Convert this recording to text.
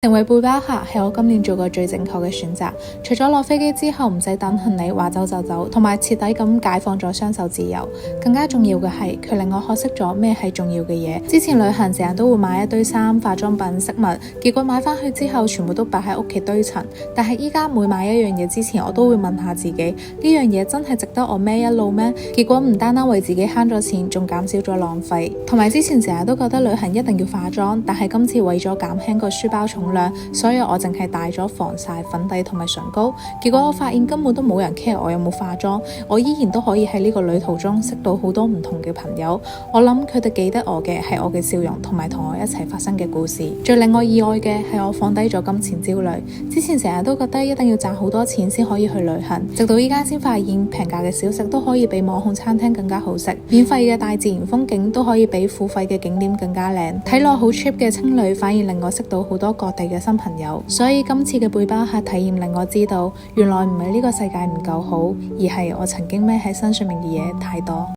成為背包客係我今年做過最正確嘅選擇，除咗落飛機之後唔使等行李話走就走，同埋徹底咁解放咗雙手自由，更加重要嘅係佢令我學識咗咩係重要嘅嘢。之前旅行成日都會買一堆衫、化妝品、飾物，結果買翻去之後全部都擺喺屋企堆塵。但係依家每買一樣嘢之前，我都會問下自己，呢樣嘢真係值得我孭一路咩？結果唔單單為自己慳咗錢，仲減少咗浪費。同埋之前成日都覺得旅行一定要化妝，但係今次為咗減輕個書包重量，所以我淨係帶咗防曬、粉底同埋唇膏，結果我發現根本都冇人 care 我有冇化妝，我依然都可以喺呢個旅途中識到好多唔同嘅朋友。我諗佢哋記得我嘅係我嘅笑容同埋同我一齊發生嘅故事。最令我意外嘅係我放低咗金錢焦慮，之前成日都覺得一定要賺好多錢先可以去旅行，直到依家先發現平價嘅小食都可以比網紅餐廳更加好食，免費嘅大自然風景都可以比付費嘅景點更加靚，睇落好 cheap 嘅青旅反而令我識到好多各地嘅新朋友。所以今次嘅背包客體驗令我知道，原來唔係呢個世界唔夠好，而係我曾經孭喺身上面嘅嘢太多。